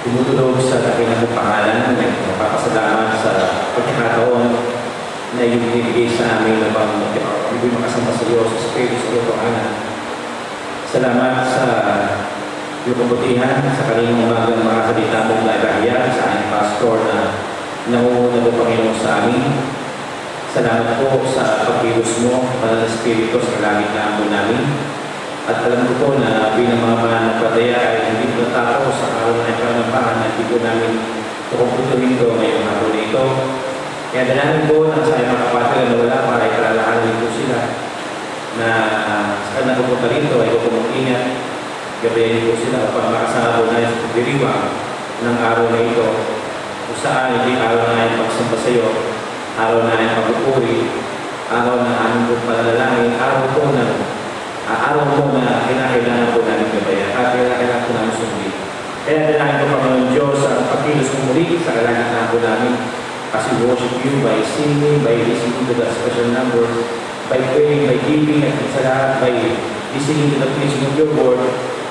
Tumutulog sa dakilang pangalan, nagpapasalamat sa pagkakataon na ibinibigay sa amin na ibig makasama sa Diyos, sa Espiritu sa Totohanan. Salamat sa iyong kabutihan, sa kanilang umagang mga salita mong nagahiyag sa aming pastor na nangunguna po Panginoon sa amin. Salamat po sa pagkilos mo, para ng Espiritu sa kalagitnaan namin. At alam ko po na bilang mga mananampalataya ay hindi po natapos sa araw na ipanampahan na hindi po namin kukumputuhin ito ngayong araw na ito. Kaya dalangin po na sa mga kapatid na wala para ikalalahanin po sila na sa kanila pupunta rito ay kukumungingat. Gabayan po sila upang makasama po na sa pagdiriwang ng araw na ito kung saan hindi araw na yung pagsamba sa iyo, araw na yung pagpupuri, araw na aming po panalangin, araw po na kinakailangan po namin gabayan at kinakailangan po namin sundin. Kaya dalangin po Panginoon Diyos ang pagkilos mo muli sa kalagitnaan po namin as we worship you by singing, by listening to the special numbers, by praying, by giving, at sa lahat, by listening to the preaching of your word.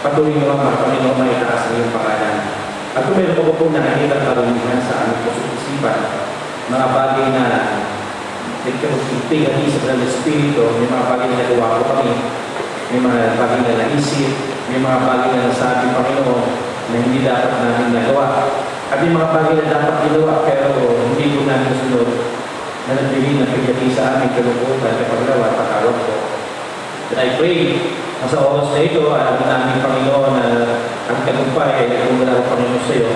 Patuloy mo ang Panginoon na itaas ng iyong pangalan. At kung meron po nakikita karamihan sa aming puso-isipan, mga bagay na nagkakutigan sa ng Espiritu, may mga bagay na nagawa po kami, may mga bagay na naisip, may mga bagay na nasabi Panginoon na hindi dapat namin nagawa. At may mga bagay na dapat ginawa pero hindi po namin sunod na nagbili ng pagkati sa aming kalungkutan at paglawa at patawag po. But I pray na sa oras na ito, alam namin Panginoon na ang tagumpay ay nagmumula ko Panginoon sa iyo.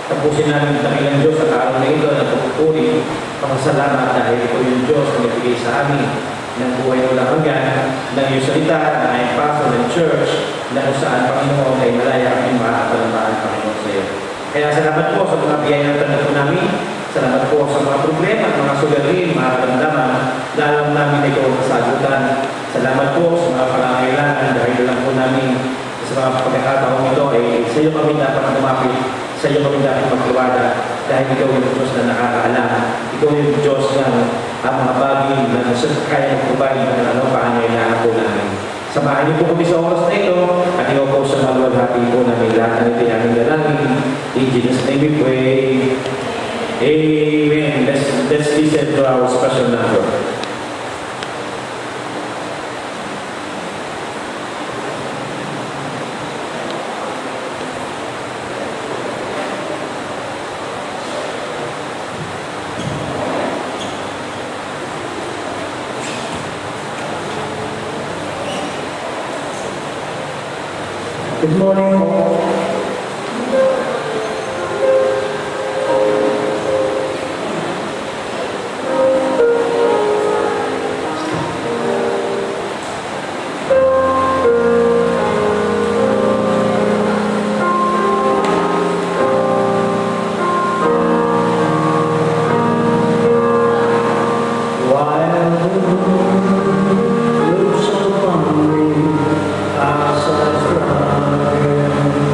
Tapusin namin ang dakilang Diyos at araw na ito na pagpupuri, pasalamat dahil ito yung Diyos na nagbigay sa amin ng buhay walang hanggan, ng iyong salita, ng aming pastor ng church, na kung saan Panginoon ay malaya ang makakapalamaan Panginoon sa iyo. Kaya salamat po sa mga biyaya na tanong namin, salamat po sa mga problema, mga sugarin, mga karamdaman, na alam namin na ito ang kasagutan. Salamat po sa mga pangangailangan dahil lang po namin sa mga pagkakataong ito ay sa iyo kami dapat lumapit, sa iyo kami dapat magtiwala dahil ikaw yung Diyos na nakakaalam, ikaw yung Diyos na ang mga bagay na kaya magtubay ng pangangailangan po namin. Samahan niyo po kami sa oras na ito at ikaw po sa maluwalhati po namin lahat na ito aming dalangin. In Jesus' name we pray. Amen. Let's listen to our special number. Good morning all. Looks upon me as I fly.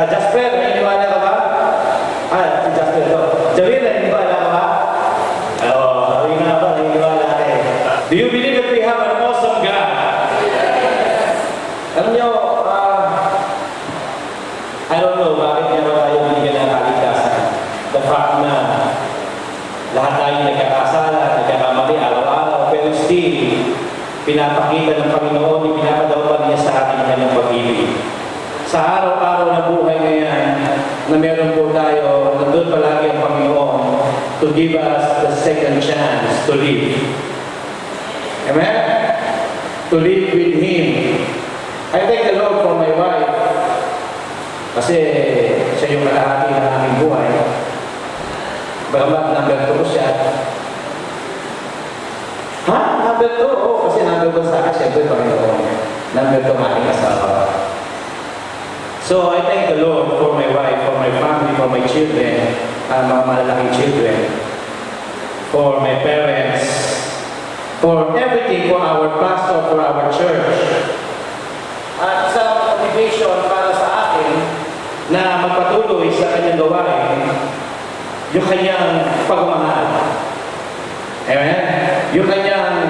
Jasper, naniniwala ka ba? Si Jasper to. Javier, naniniwala ka ba? Sabi nga ba, naniniwala ka eh. Do you believe that we have an awesome God? Alam niyo, I don't know bakit niya ba tayo binigyan ng kaligtasan. The fact na lahat tayo nagkakasala, nagkakamali araw-araw, pero still, pinapakita ng Panginoon, ipinapadawan niya sa atin ang kanyang pag-ibig. Sa araw-araw na buhay ngayon, na meron po tayo, nandun palagi ang Panginoon to give us the second chance to live. Amen? To live with Him. I thank the Lord for my wife. Kasi siya yung kalahati ng aming buhay. Bagamat number 2 siya. Number 2? Oo, kasi number 1 sa akin, siyempre Panginoon. Number 2 ang aking asawa. So I thank the Lord for my wife, for my family, for my children, mga malalaking children, for my parents, for everything, for our pastor, for our church. At isang motivation para sa akin na magpatuloy sa kanyang gawain, yung kanyang pagmamahal. Amen? Yung kanyang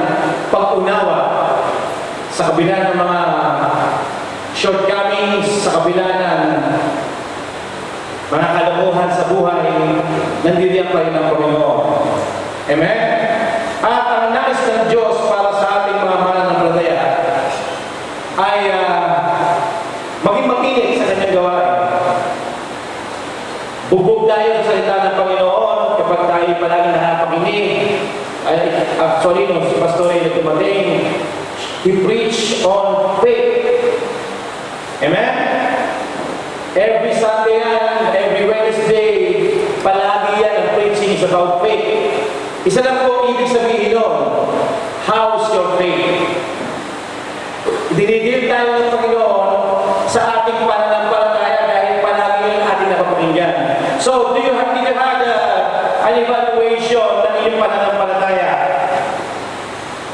pag-unawa sa kabila ng mga shortcomings, sa kabila ng mga kalokohan sa buhay, nandiyan pa rin ang Panginoon. Amen? At ang nais ng Diyos para sa ating mga mananampalataya ay maging makinig sa kanyang gawain. Bubog tayo sa salita ng Panginoon kapag tayo palagi nakapakinig. Actually, nung si Pastor ay tumating, he preached on faith. Amen? Every Sunday yan, every Wednesday, palagi yan ang preaching is about faith. Isa lang po ibig sabihin nun, how's your faith? Dinidil tayo ng Panginoon sa ating pananampalataya dahil palagi yung ating napapakinggan. So, did you have an evaluation ng iyong pananampalataya?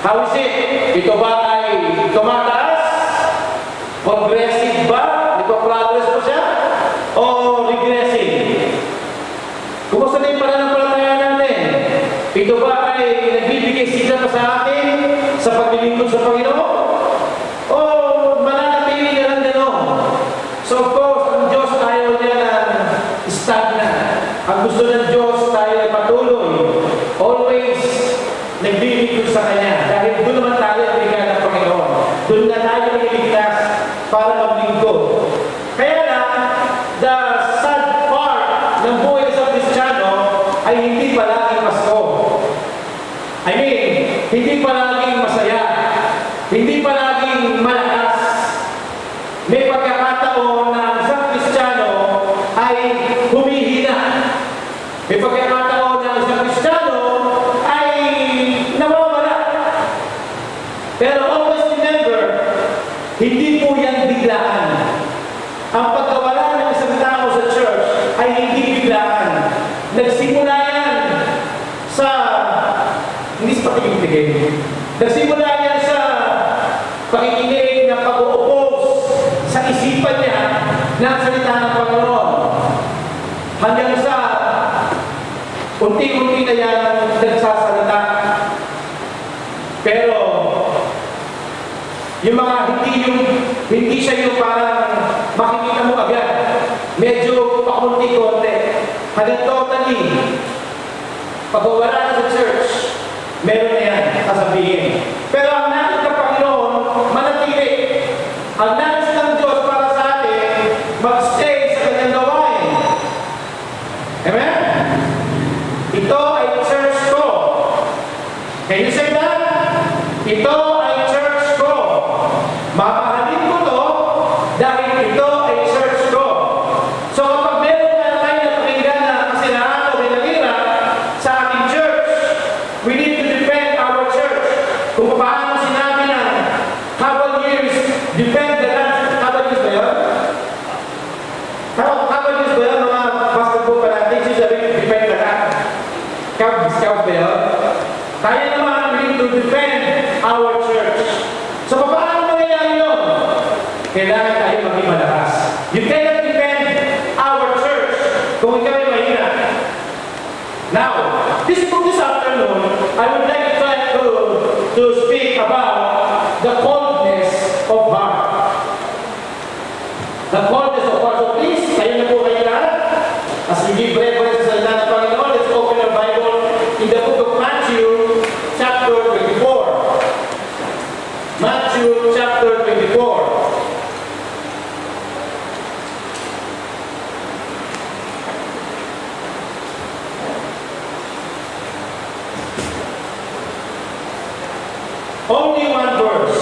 How is it? Ito ba ay tumataas? Progressive ba? Nagpa-progress pa siya? O regressive? Kumusta na yung pananampalataya natin? Ito ba ay nagbibigay sigla pa sa atin sa paglilingkod sa Panginoon? O mananatili na lang gano'n? So of course, ang Diyos ayaw niya ng stagnant. Ang gusto ng Diyos tayo ay patuloy. Always naglilingkod sa Kanya. Dahil doon naman tayo ang bigyan ng Panginoon. Doon na tayo nililigtas para maglingkod. Kaya na, the sad part ng buhay sa Kristiyano ay hindi palaging Pasko. I mean, hindi palaging masaya. Hindi palaging malakas. May pagkakataon na isang Kristiyano ay humihina. May pagkakataon na isang Kristiyano ay nawawala. Pero always remember, hindi po yan biglaan. Ang pagkawala ng isang tao sa church ay hindi biglaan. Nagsimula yan sa, hindi sa pakikinig. Nagsimula yan sa pakikinig na pag-oppose sa isipan niya ng salita ng Panginoon. Hanggang sa unti-unti na yan nagsasalita. Pero yung mga hindi siya yung parang makikita mo agad. Medyo pakunti-kunti. Hanggang totally, pag-wala na sa church, meron na yan kasabihin. Pero ang nais ng Panginoon, manatili. Ang nais ng Diyos para sa atin, mag-stay sa kanyang gawain. Amen? Ito ay church ko. Can you say that? Ito ay church ko. Mapahalin ko to dahil ito ay church ko. So kapag meron na tayo na pakinggan na kasinaan o binalira sa ating church, we need to defend our church. Kung paano sinabi na habang years, defend the land. Habang years ba yun? Habang years ba yun? Mga basketball pa natin, defend the land. Scouts ba yun? Tayo naman need to defend our church. So paano nangyayari yun? Kailangan tayo kami malakas. You cannot defend our church kung ikaw ay mahina. Now, this afternoon, I would like to try to speak about the coldness of heart. The coldness of heart. So please, kayo na po kayo lahat. As we give reference sa salita ng Panginoon, let's open our Bible in the book of Matthew, chapter 24. Matthew, chapter 24. Only one verse.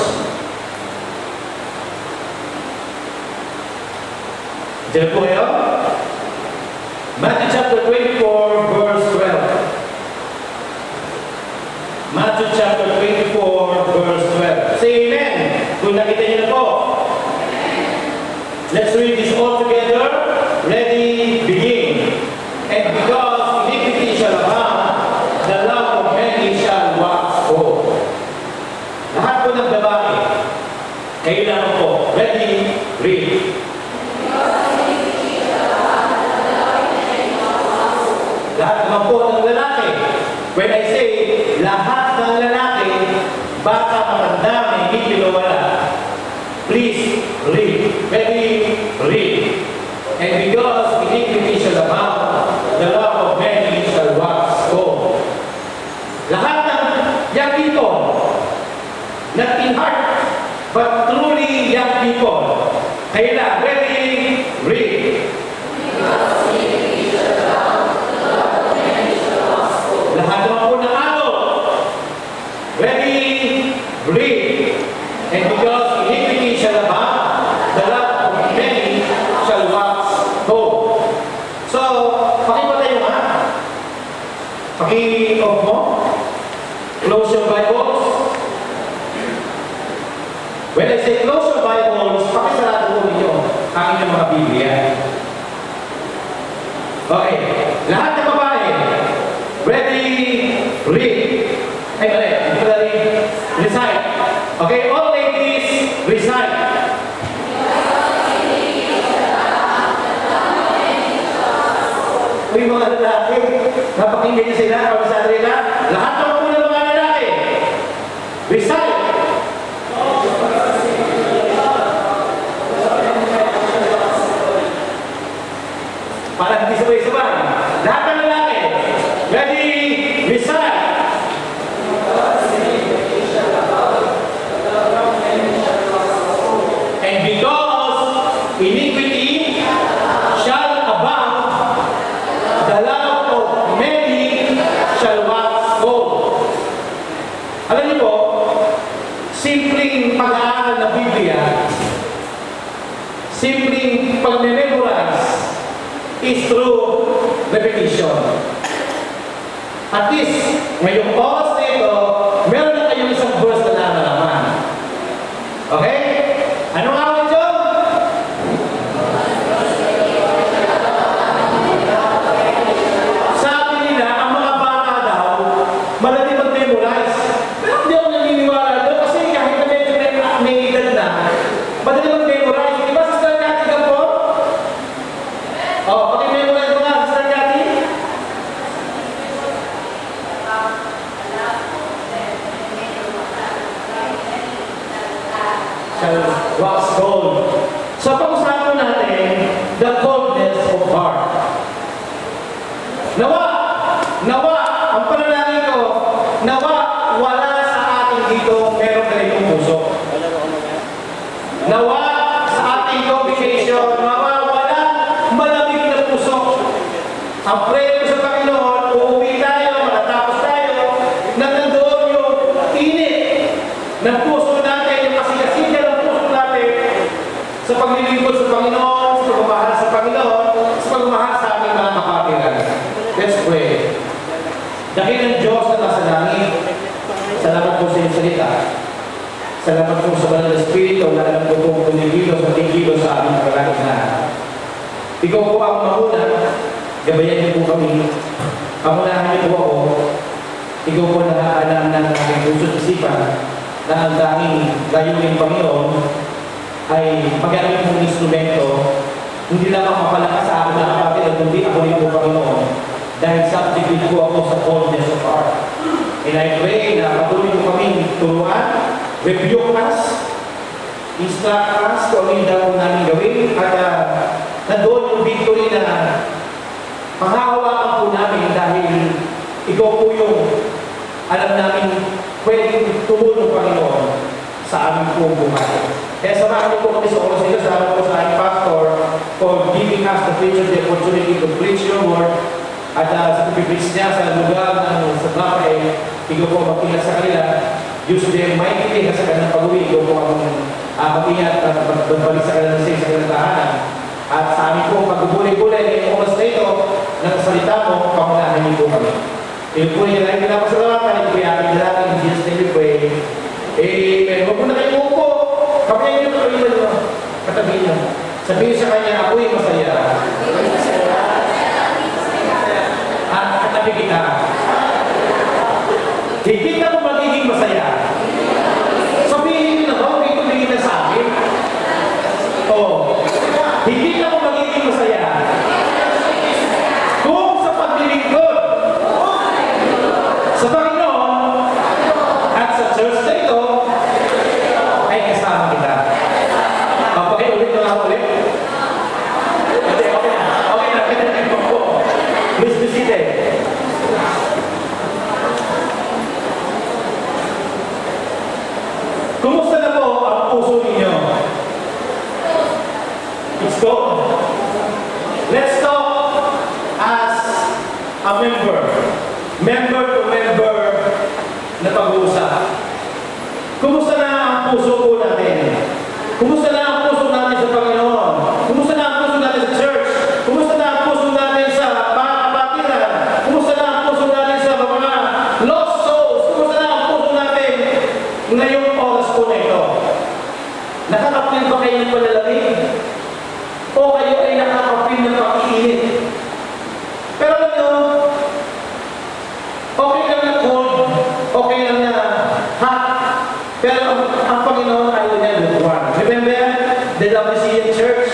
Diyan po kayo? Matthew chapter 24, verse 12. Matthew chapter 24, verse 12. Say amen. Kung nakita niyo na po. Let's read this all together. Ready, begin. And because iniquity shall abound, the love of many shall wax cold. Lahat po ng babae, kayo lang po. Ready, read. Lahat naman po ng lalaki. When I say, lahat ng lalaki, bata, matanda, may hindi pinawala. Please, read. Ready, read. And because iniquity shall abound, the love of many shall wax cold. Lahat ng young people, not in heart, but truly young people. Kayo lang, ready, read. Lahat naman po ng adult. Ready, read. And because iniquity shall abound, the love of many shall wax cold. So, pakipatay mo ha. Paki-off mo. Close your Bibles. When I say close your Bibles, pakisarado po ninyo ang inyong mga Biblia. Okay. Lahat ng babae. Ready, read. Ay, mali. Hindi ko dali. Recite. Okay, all ladies, recite. Uy, mga lalaki, napakinggan niyo sila, pag-sabi nila, lahat ng mga lalaki. Recite. Para hindi sabay-sabay. Lahat ng lalaki. Ready, recite. And because iniquity shall abound, the love of many shall wax cold. Alam niyo po, simpleng pag-aaral ng Biblia, simpleng pag-memorize, is through repetition. At least, ngayong oras na ito, meron na kayong isang verse na nalalaman. Okay? Anong awal ito? Sabi nila, ang mga bata daw, madali mag-memorize. Pero hindi ako naniniwala doon kasi kahit na medyo may edad na, madali mag-memorize. Di ba sa Kati ka po? Oh, pag-memorize mo nga, Sister Kati? Shall wax cold. So, pag-usapan natin, the coldness of heart. Nawa, ang panalangin ko, nawa, wala sa ating dito meron ganitong puso. Nawa, sa ating congregation, nawa, wala malamig na puso. Ang prayer ko sa Panginoon, uuwi tayo, matatapos tayo, na nandoon yung init ng puso natin, yung kasigasigya ng puso natin sa paglilingkod sa Panginoon, sa pagmamahal sa Panginoon, sa pagmamahal sa aming mga kapatiran. Let's pray. Dahil ng Diyos na nasa langit, salamat po sa iyong salita. Salamat po sa Banal na Espiritu na alam ko pong kumikilos at kikilos sa aming kalagayan. Ikaw po ang mauna, gabayan niyo po kami. Pamunahan niyo po ako. Ikaw po nakaalam ng aking puso't isipan na ang tanging layunin Panginoon ay magamit mong instrumento, hindi lang ang mapalakas sa akin na kapatid, kundi ako rin po Panginoon, dahil subject din po ako sa boldness of heart. And I pray na patuloy ko kami turuan, rebuke us, instruct us kung ano yung dapat namin gawin, at na doon yung victory na panghahawakan po namin dahil ikaw po yung alam namin pwedeng tumulong Panginoon sa aming pong buhay. Kaya samahan niyo po kami sa oras nito. Salamat po sa aming pastor for giving us the preacher the opportunity to preach your word. At sa pag-preach niya sa lugar ng sa Bapay, ikaw po mag-ingat sa kanila. Use them mightily sa kanilang pag-uwi. Ikaw po ang mag-ingat at magbalik sa kanilang sa kanilang tahanan. At sa aming po pag-ubulay-bulay ngayong oras na ito, ng salita mo, pangunahan niyo po kami. Ito po yung nalang pinapasalamatan. Ito po yung aming dalangin. In Jesus' name we pray. Amen. Huwag mo na kayo po. Kapag nyo na kayo na katabi niyo. Sabihin sa kanya, ako'y masaya. At katabi kita. Higit ako magiging masaya. Sabihin nyo na ba, huwag tumingin na sa akin. Higit ako magiging masaya. Kung sa paglilingkod sa Panginoon at sa church na ito, ay kasama kita. Okay, ulit na ako ulit. Okay na po. Please be seated. Kumusta na po ang puso ninyo? It's good. Let's talk as a member to member na pag-uusap. Kumusta na ang puso po natin? Kumusta na ang puso natin sa Panginoon? Kumusta na ang puso natin sa church? Kumusta na ang puso natin sa kapatiran? Kumusta na ang puso natin sa mga lost souls? Kumusta na ang puso natin ngayong oras po na ito? Nakakapil ba kayo ng palalamig? O kayo ay nakakapil ng pag-iinit? Pero alam nyo, okay lang na cold, okay lang na hot, pero ang Panginoon ayaw niya lukewarm. Remember, the Laodicean church,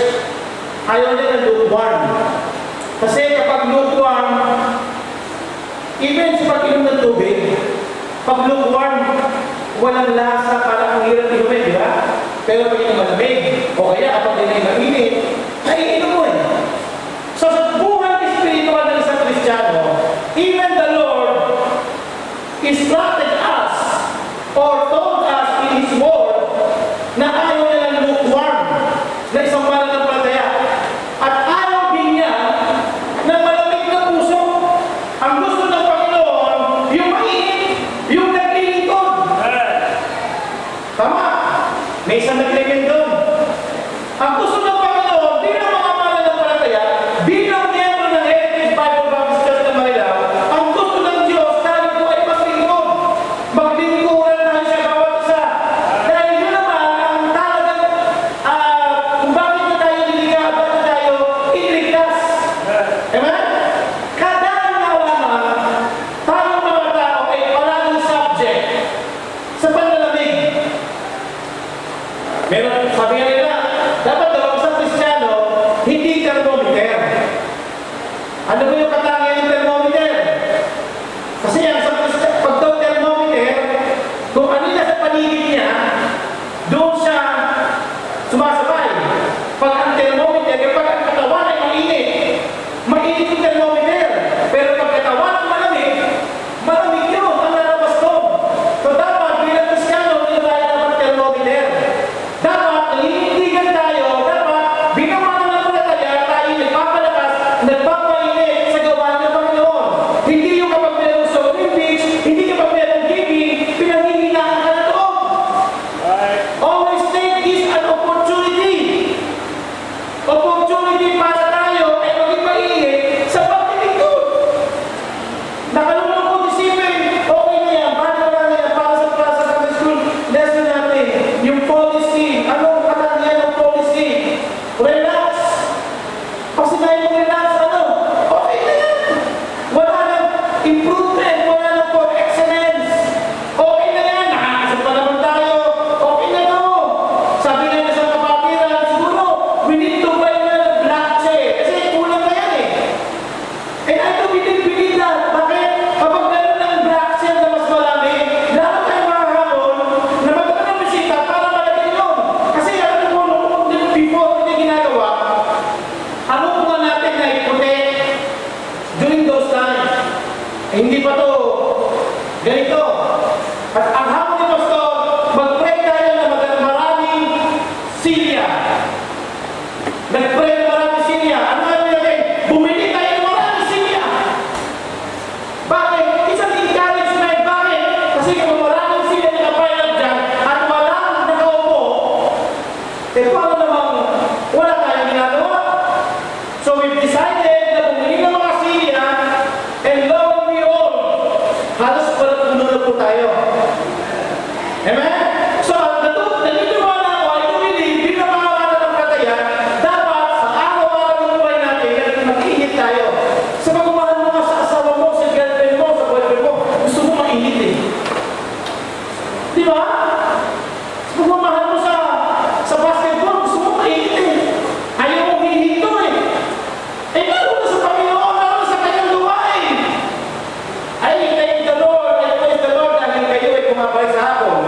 ayaw niya na lukewarm. Kasi kapag lukewarm, even sa pag-inom ng tubig, pag lukewarm, walang lasa, parang ang hirap inumin, di ba? Pero pag inom malamig, o kaya kapag din ay mainit, naiinom mo eh. So sa buhay espiritual ng isang Kristiyano, even the Lord instructed us or told us in His Word na ayaw niya ng lukewarm na isang mananampalataya. At ayaw din niya ng malamig na puso. Ang gusto ng Panginoon, yung mainit, yung naglilingkod. Tama? May isang naglilingkod doon. Ang gusto ng Panginoon, bilang mga mananampalataya, bilang miyembro ng Heritage Bible Baptist Church ng Manila, ang gusto ng Diyos tayo po ay maglingkod. Maglingkuran tayo sa bawat isa. Dahil yun naman ang talagang kung bakit na tayo niligaya, bakit tayo iniligtas. Amen? Kadang nga lamang, tayong mga tao ay palaging subject sa panlalamig. Meron, sabi nga nila, dapat daw ang isang Kristiyano, hindi thermometer. Ano ba yung katangian ng thermometer? Kasi ang isang Kristiyano, pag daw thermometer, kung ano na sa paligid niya, doon siya sumasabay. Pag ang thermometer, kapag ang katawan ay mainit, mainit yung thermometer. Pero pag katawan ay malamig, malamig yun, ang lalabas doon. So dapat bilang Kristiyano, hindi tayo dapat thermometer. Dapat nalilindigan tayo, dapat binawanan ng palataya tayo nagpapalakas, nagpapainit sa gawa ng Panginoon. Hindi yung kapag meron sa Olympics, hindi kapag meron giving, pinanghihinaan ka na doon. Always take this an opportunity. Opportunity para tayo ay maging mainit sa paglilingkod. Nakalulungkot isipin, okay na yan, para na yan, para sa Sunday school lesson natin, yung policy, anong katangian ng policy? Relax. Kasi na yung relax, okay na yan. Wala nang improvement, wala nang for excellence. Okay na yan, nakakasap pa naman tayo, okay na to. Sabi nga sa kapatid, tutulog tayo. Amen? So, naniniwala ako, I do believe, bilang mga mananampalataya, dapat sa araw-araw ng buhay natin, mag-iinit tayo. Sa pagmamahal mo nga sa asawa mo, sa girlfriend mo, sa boyfriend mo, gusto mo mainit eh. Di ba? Sa pagmamahal mo sa basketball, gusto mo mainit eh. Ayaw mo hihito eh. Eh, lalo na sa Panginoon, lalo na sa kanyang luwain. Ay, thank the Lord, I praise the Lord, dahil kayo ay kumabay sa hapon.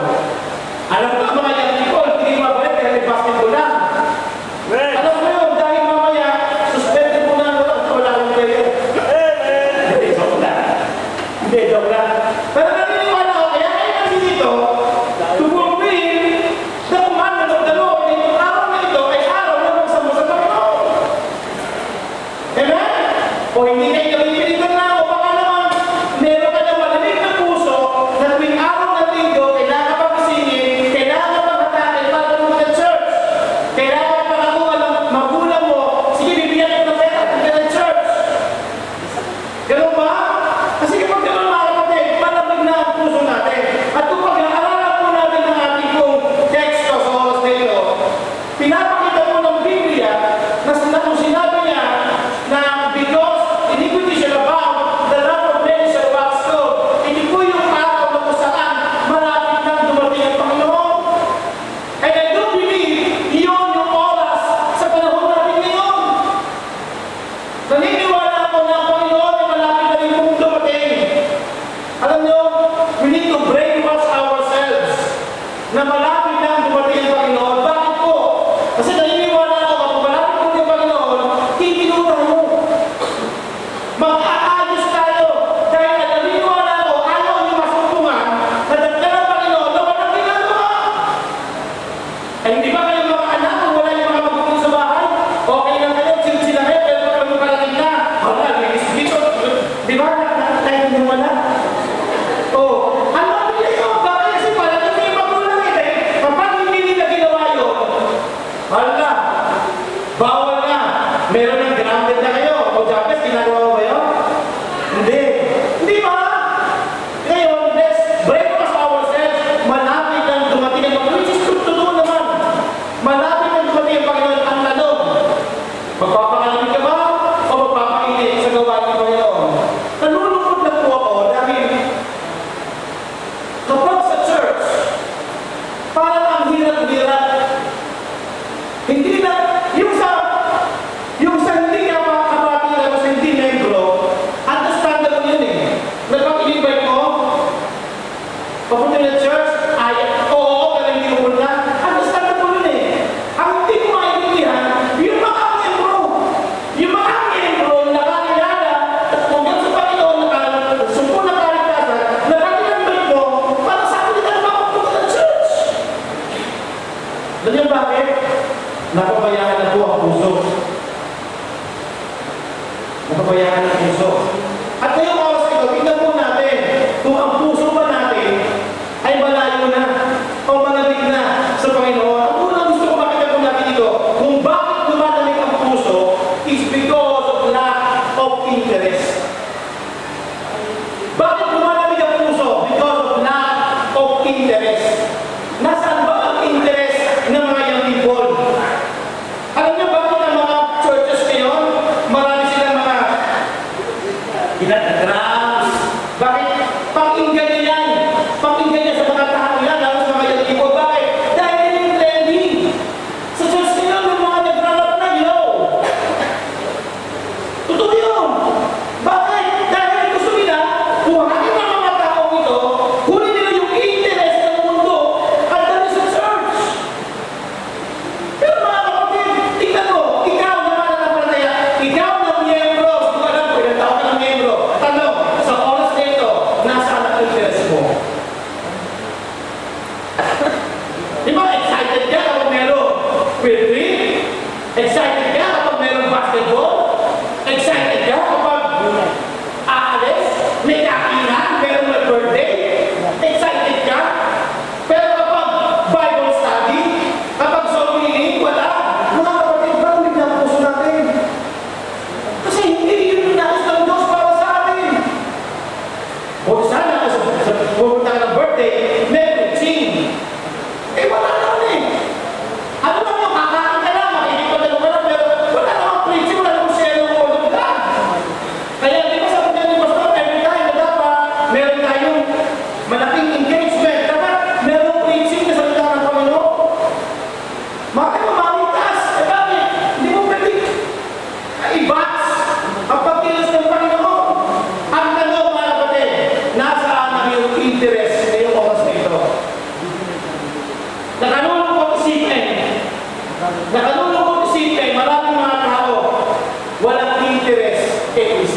Alam ko, mga young people, hindi mabalik kaya may basketball lang. Alam ko yun, dahil mamaya, suspended mo na, wala akong player. Hindi, joke lang. Hindi, joke lang. Pero naniniwala ako, kaya kayo kasi dito, to fulfill the commandment of the Lord, itong araw na ito ay araw na magsama sa Panginoon. Amen? O hindi kayo kapipilitan na, o baka naman, meron ka na malamig na puso na tuwing araw ng linggo, kailangan pagisingin, kailangan maghatake para pumunta ng church. Kailangan pakakuha ng magulang mo, sige, bibigyan ko ng pera, pumunta ng church. Ganun ba? Kasi kapag ganun mga kapatid, malamig na ang puso natin. At kung pag-aaralan po natin ng ating pong teksto sa oras na ito, pinapakita po ng Biblia na kung sinabi niya na because iniquity shall abound, the love of many shall wax cold. Hindi po yung araw na kung saan malapit nang dumating ang Panginoon. And I do believe yun yung oras sa panahon natin ngayon. Naniniwala ako na ang Panginoon ay malapit na rin pong dumating. Alam niyo, we need to brainwash ourselves na malapit na ang dumating ang Panginoon. Bakit po? Kasi naniniwala ako kapag malapit po ang Panginoon, titino tayo. Mag-aayos tayo. Dahil naniniwala ako, ayaw yung masumpungan na dagdag ang Panginoon na walang ginagawa. Ay hindi ba kayo mga anak kung wala yung mga magulang sa bahay? Okay lang kayo, sila-sila pero kapag magparating na, wala, may dito. Di ba? Tayo nung wala. Oh, ano nila yun? Bakit kasi parang hindi yung magulang eh. Dahil kapag hindi nila ginawa yun, hala, bawal na. Meron ng grounded na kayo. O Jabez, ginagawa mo ba yun? Hindi. Hindi ba? Ngayon, let's brainwash ourselves. Malapit ang dumating ang Panginoon. Which is totoo naman. Malapit ang dumating ang Panginoon. Ang tanong, magpapakalamig ka ba o magpapainit sa gawa ng Panginoon? Nalulungkot na po ako dahil kapag sa church, parang ang hirap-hirap. Hindi na, yung sa hindi ka makakapatid o sa hindi membro, understandable yun eh. Nagpag-invite mo, papunta na church, oo, pero hindi mo punta. Understandable yun eh. Ang hindi ko maintindihan, yung mga membro, nakakilala, at kung yan sa Panginoon, sumpo na kaligtasan, nakakilala mo, para sa akin na makapunta ng church. Ganyan bakit? Napabayaan na po ang puso. Napabayaan ang puso. At ngayong oras ito, tingnan po natin kung ang puso ba natin ay malayo na o malamig na sa Panginoon. Ang unang gusto ko makita po natin ito, kung bakit lumalamig ang puso is because of lack of interest. Bakit lumalamig ang puso? Because of lack of interest. Nasaan ba ang interest ng mga young people? Alam niyo bakit ang mga churches ngayon, marami silang mga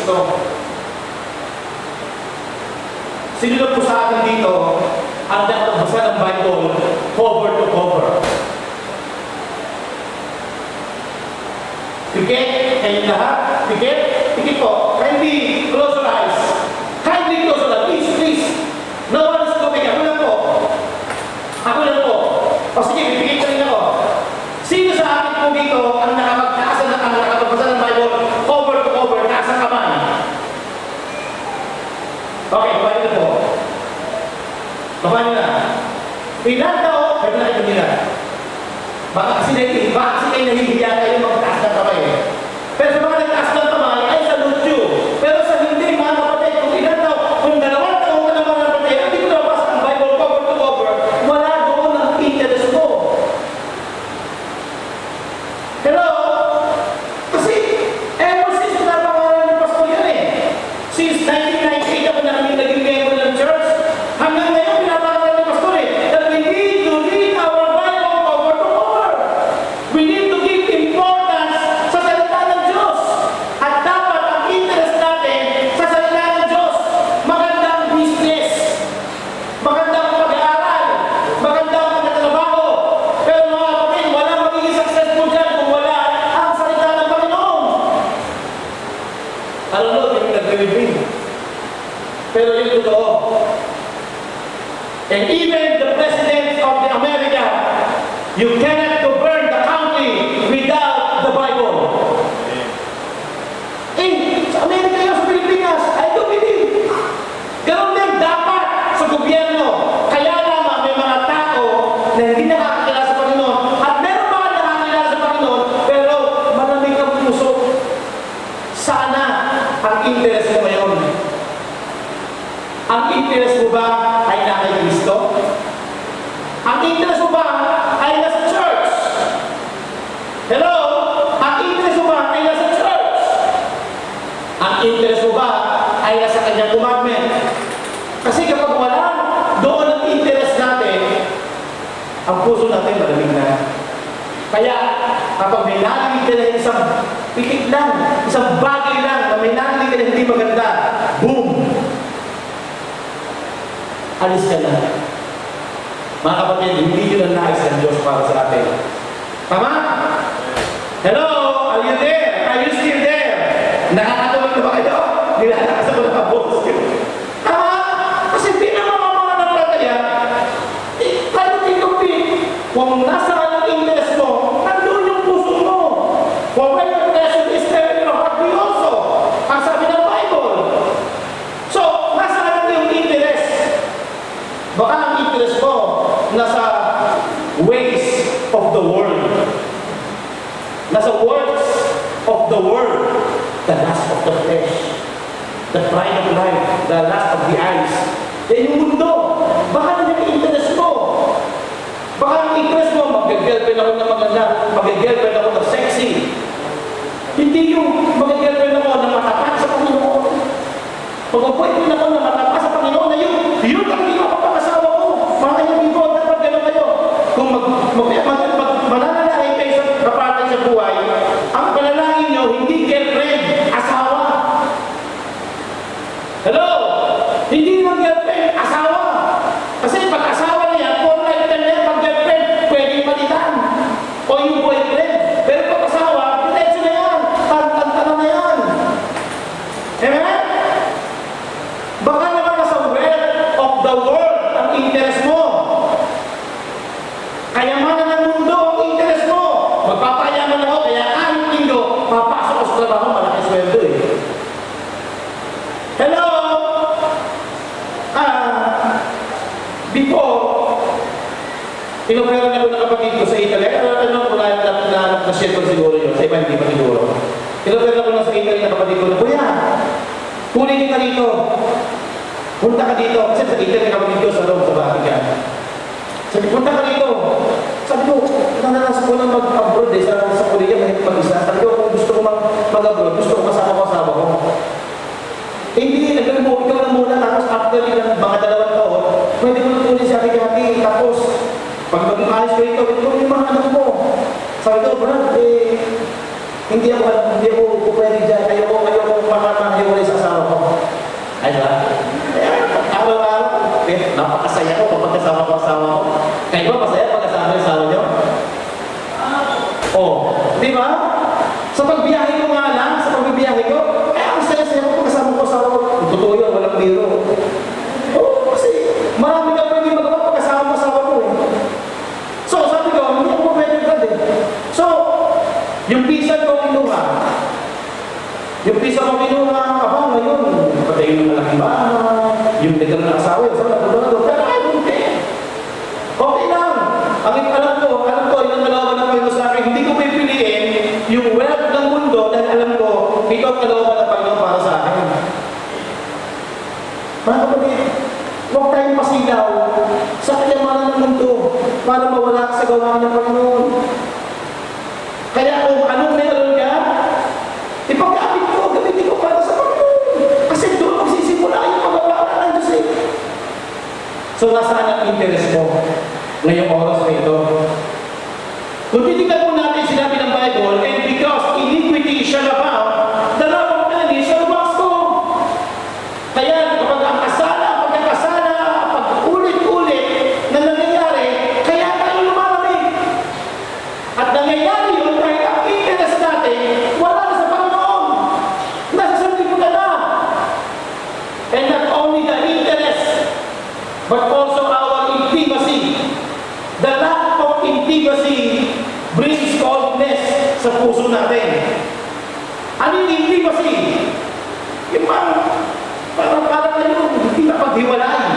Kristo. Sino lang po sa atin dito ang nakagbasa ng Bible cover to cover? Pikit, kayong lahat? Pikit? Pikit po. Kindly close your eyes. Kindly close your eyes. Please, please. No one is looking. Ako lang po. Ako lang po. O sige, pikit ka rin ako. Sino sa atin po dito ang nakagbasa ng Bible cover to cover, nasa kamay? Okay, paano na po? Paano na? Ilan tao? Pwede na ito nila. Baka kasi kayo nahihiya kayo magtaas ng kamay. Pero sa mga nagtaas ng kamay, ay salute you. Pero sa hindi, mga kapatid, kung ilan tao, kung 2 taong ka naman ng kapatid, hindi ko nabasa ang Bible cover to cover, wala doon ang interest mo. Hello? Kasi, ever since napangalan ng pastor yan eh. Since 1998 ako naging member ng church, hanggang ngayon pinapangalan ng pastor eh. That we need to read our Bible cover to cover. We need to give importance sa salita ng Diyos. At dapat ang interest natin sa salita ng Diyos. Magandang business, magandang pag-aaral, magandang pagtatrabaho. Pero mga kapatid, walang magiging successful dyan kung wala ang salita ng Panginoon. Alam mo, hindi nag-review. Pero yun totoo. And even the President of the America, you cannot govern the country without the Bible. Sa Amerika yun, sa Pilipinas, I do believe. Ganun din dapat sa gobyerno. Kaya naman may mga tao na hindi nakakakilala sa Panginoon at meron mga nakakakilala sa Panginoon pero malamig ang puso. Sana ang interest mo ngayon. Ang interest mo ba ay na kay Kristo? Ang interest mo ba ay nasa church? Hello? Ang interest mo ba ay nasa church? Ang interest mo ba ay nasa kanyang commandment? Kasi kapag wala doon ang interest natin, ang puso natin malamig na. Kaya kapag may narinig ka na isang pikit lang, isang bagay lang na may narinig ka na hindi maganda, boom! Alis ka na. Mga kapatid, hindi yun ang nais ng Diyos para sa atin. Tama? Hello? Are you there? Are you still there? Nakakatulog na ba kayo? Nilalakas ako ng kabos. Tama? Kasi di naman mga napalataya. Kahit tinupin, kung nasa ang interest mo, nandun yung puso mo. For when your passion is there in your heart, we also. Ang sabi ng Bible. So, nasa yung interest. Baka ang interest mo nasa ways of the world. Nasa works of the world. The lust of the flesh. The pride of life. The lust of the eyes. Yan yung mundo. Baka na yung interest mo. Baka ang interest mo, mag-girlfriend ako na maganda. Mag-girlfriend ako na sexy. Hindi yung mag-girlfriend ako na matapat sa Panginoon. Mag-appointment ako na matapat sa Panginoon na yun ang hindi mapapakasawa ko. Mga kaibigan ko, dapat gano'n kayo. Kung mananalahin kayo sa kapatid sa buhay, ang panalangin nyo, hindi girlfriend, asawa. Hello? Hindi naman girlfriend, asawa. Kasi pag asawa na yan, for lifetime na yan, pag girlfriend, pwedeng palitan. O yung boyfriend. Pero pag asawa, diretso na yan. Tantan na yan. Amen? Baka naman nasa wealth of the world ang interest mo. Kayamanan ng mundo ang interest mo. Magpapayaman ako, kaya kahit linggo, papasok ko sa trabaho, malaki sweldo eh. Hello? Before, pinupera na ko ng kapatid ko sa Italy. Ano, wala na share ko siguro yun. Sa iba, hindi pa siguro. Pinupera ko na sa Italy ng kapatid ko na, Kuya, kunin kita dito. Punta ka dito. Kasi sa Italy, kapatid ko sa loob sa Vatican. Sabi, punta ka dito. Sabi ko, nananas ko na mag-abroad eh, sa Korea, kahit mag-isa. Sabi ko, kung gusto ko mag-abroad, gusto ko kasama ko. Hindi, nagawin mo, ikaw na muna, tapos after yung mga 2 taon, pwede mo tuloy si Ate, tapos, pag mag-alis ko ito, ito yung mga anak mo. Sabi ko, Brad, hindi ako pwede dyan, ayoko makahiwalay Sa pagbiyahe ko nga lang, sa pagbibiyahe ko, ang saya-saya ko kasama ko sa totoo yun, walang biro. Oo, kasi marami ka pwede magawa pagkasama sa asawa mo eh. So, sabi ko, hindi ako pwede brad eh. So, yung visa ko kinuha. Yung visa ko kinuha, ngayon, patay yung malaking bahay, yung legal na asawa, sabi na, pero I don't care. Okay lang. Alam ko, yung nalaman ng Panginoon sa akin, hindi ko pipiliin yung wealth ng mundo dahil alam ko, ito ang nalaman ng Panginoon para sa akin. Mga kapatid, huwag tayong masilaw sa kayamanan ng mundo para mawala sa gawain ng Panginoon. Kaya kung anong meron ka, ipagkapit ko, gamitin ko para sa Panginoon. Kasi doon magsisimula yung pagkawala ng Diyos eh. So, nasaan ang interest mo ngayong oras na ito? Kung titignan po natin sinabi ng Bible, and because iniquity shall abound, the love of many shall waxo. Kaya kapag ang pagkakasala, pag-ulit-ulit na nangyayari, kaya tayo lumalamig. At nangyayari yun dahil ang interest natin, wala na sa Panginoon. Nasa sanlibutan na. And not only the interest, but also our intimacy. The lack of intimacy brings coldness sa puso natin. Ano yung intimacy? Yung parang kayo, hindi na paghiwalay.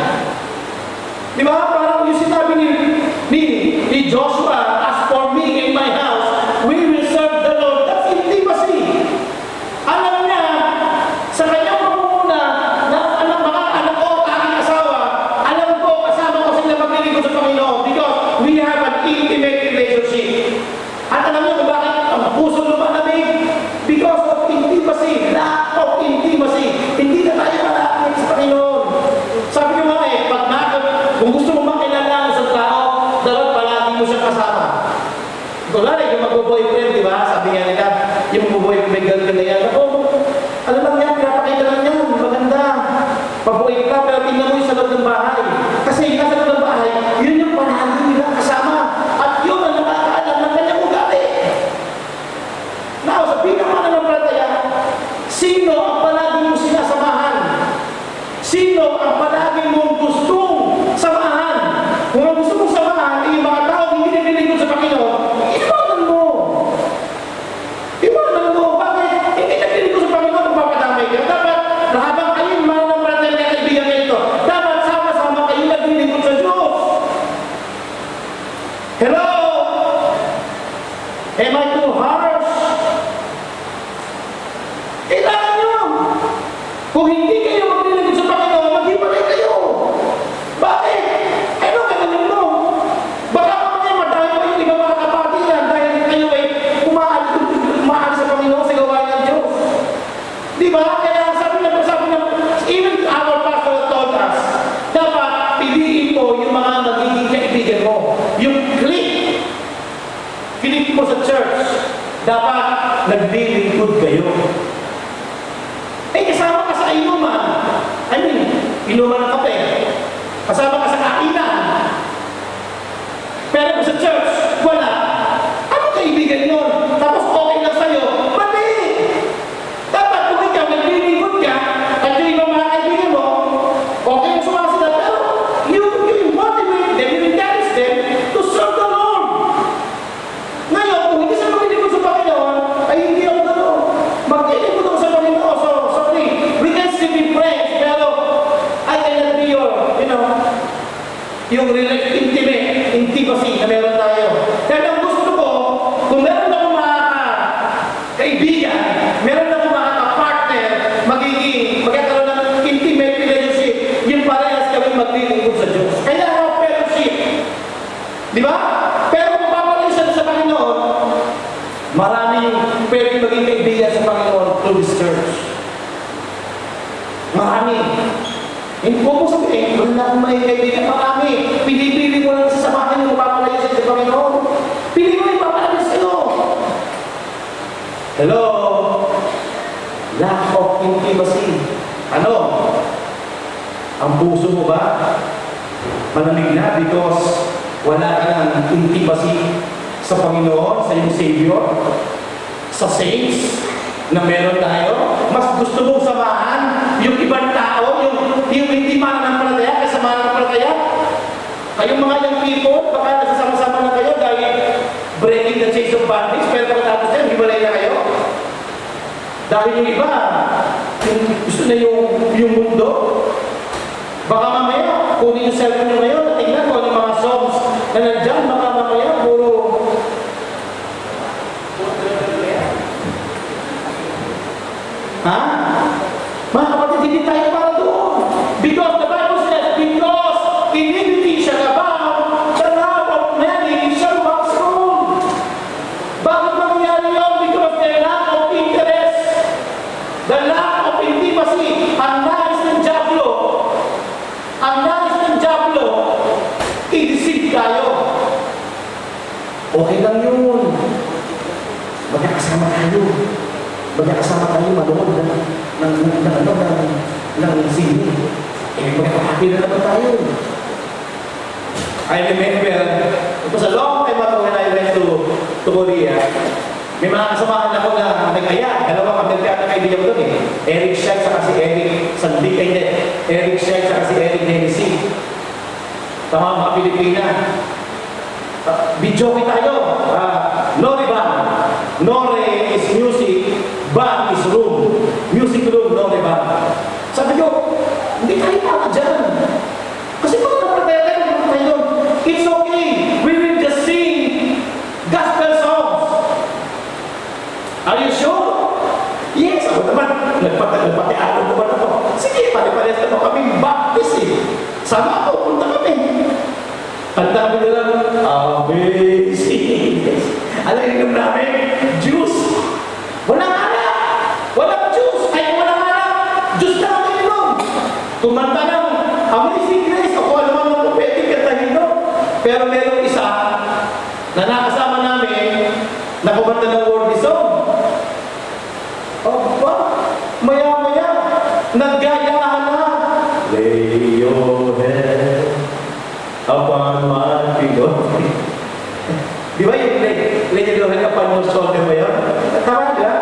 Di ba? Parang yung sinabi ni Joshua, as for me and my house, we will serve the Lord. That's intimacy. Alam niya, sa kanyang pamumuna, na mga anak ko, aking asawa, alam ko, kasama ko sila maglilingkod sa Panginoon because we have an intimate relationship. At alam niyo kung bakit ang puso lumalamig? Because of intimacy, lack of intimacy. Hindi na tayo malapit sa Panginoon. Sabi ko nga kung gusto mo makilala sa tao, dapat palagi mo siya kasama. Kulari, yung mag-boyfriend, di ba? Sabi nga nila, yung mag-boyfriend, girlfriend na yan, ano lang yan, pinapakita lang yan, maganda. Pabuhay ka, pero tingnan mo yung sa loob ng bahay. Kasi yung sa loob ng bahay, yun yung palagi nila kasama. At yun ang nakakaalam ng kanyang ugali. Now, sa pinakamananampalataya, sino ang palagi mo sinasamahan? Sino ang palagi mong gustong samahan? Kung ang gusto mong samahan, yung mga tao hindi nililingkod sa Panginoon, iwanan mo. Iwanan mo. Bakit? Hindi nililingkod sa Panginoon kung papadamay ka. Dapat, habang kayo yung mananampalataya na kaibigan nito, dapat sama-sama kayo naglilingkod sa Diyos. Hello? Am I too harsh? Kailangan nyo. Kung hindi kayo maglilingkod sa Panginoon, maghiwalay kayo. Bakit? Ano ganun mo? Baka mamaya madami pa yung iba mga kapatid yan dahil kayo ay umaalis sa Panginoon sa gawain ng Diyos. Di ba? Kaya sabi na, even our pastor told us, dapat piliin mo yung mga nagiging kaibigan mo. Yung clique mo sa church, dapat naglilingkod kayo. Eh, kasama ka sa inuman. Inuman ng kape. Kasama ka sa kainan. Pero kung sa church, wala. Ano kaibigan yun? Tapos okay lang sa'yo. Mali! Dapat kung ikaw naglilingkod ka, at yung ibang mga kaibigan mo, okay yung sumasila, pero you motivate them, you encourage them to serve the Lord. Ngayon, kung hindi sila maglilingkod sa Panginoon, ay hindi ako gano'n. Maglilingkod ako sa Panginoon. So, sorry, we can still be friends, pero I cannot be yung intimacy na meron tayo. Kaya ang gusto ko, kung meron akong mga kaibigan, meron akong mga partner, magkakaroon ng intimate relationship, yung parehas kami maglilingkod sa Diyos. Kaya ang fellowship. Di ba? Pero kung papalisan sa Panginoon, maraming pwede maging kaibigan sa Panginoon through this church. Marami. Hindi ko sabihin, wala na akong may kaibigan, marami. Pili-pili mo lang sa samahan yung mapapalayo sa Panginoon. Pili mo yung mapapalayo sa iyo. Hello? Lack of intimacy. Ano? Ang puso mo ba? Malamig na because wala ka ng intimacy sa Panginoon, sa iyong Savior. sa saints na meron tayo? Mas gusto mong samahan yung ibang tao, yung hindi mananampalataya, kaysa mananampalataya? Kayong mga young people, baka nagsasama-sama na kayo dahil breaking the chains of bondage, pero pagkatapos yan, hiwalay na kayo. Dahil yung iba, yung gusto na yung mundo, baka mamaya, kunin yung cellphone nyo ngayon, at tingnan ko yung mga songs na nandyan, baka mamaya, puro ha? Mga kapatid, hindi tayo para doon. Because the Bible says, because iniquity shall abound, the love of many shall wax cold. Bakit mangyayari yun? Because the lack of interest, the lack of intimacy, ang nais ng Diablo, i-deceive tayo. Okay lang yun. Magkakasama tayo. Magkakasama tayo manood ng sine. Magkakapati na naman tayo. I remember, it was a long time ago when I went to Korea. May mga kasamahan ako na nag-aya. Dalawang Amerikano kaibigan ko doon eh. Eric Scheich saka si Eric Sandik kayo. Eric Scheich saka si Eric Hennessy. Tama mga Pilipina. Video tayo. Nore band. Nore is music. Band is room. Music room, Nore band. Sabi ko, hindi tayo para dyan. Kasi kung napataya tayo, it's okay. We will just sing gospel songs. Are you sure? Yes, ako naman. Nagpati-alam naman ako. Sige, pare-pares na kami baptist eh. Sama ako, punta kami. Ang dami na lang, amazing. Alam niyo namin, juice. Walang anak. Walang juice. Ay, walang anak. Juice na kami nilong. Kumanta ng Amazing Grace. Ako alam ang prophetic kantahin no. Pero meron isa na nakasama namin na kumanta ng worldly song. Aba, maya-maya, naggayahan na. Lay your head upon my pillow. Di ba yung lay your head upon your shoulder ba yun? Tama ba?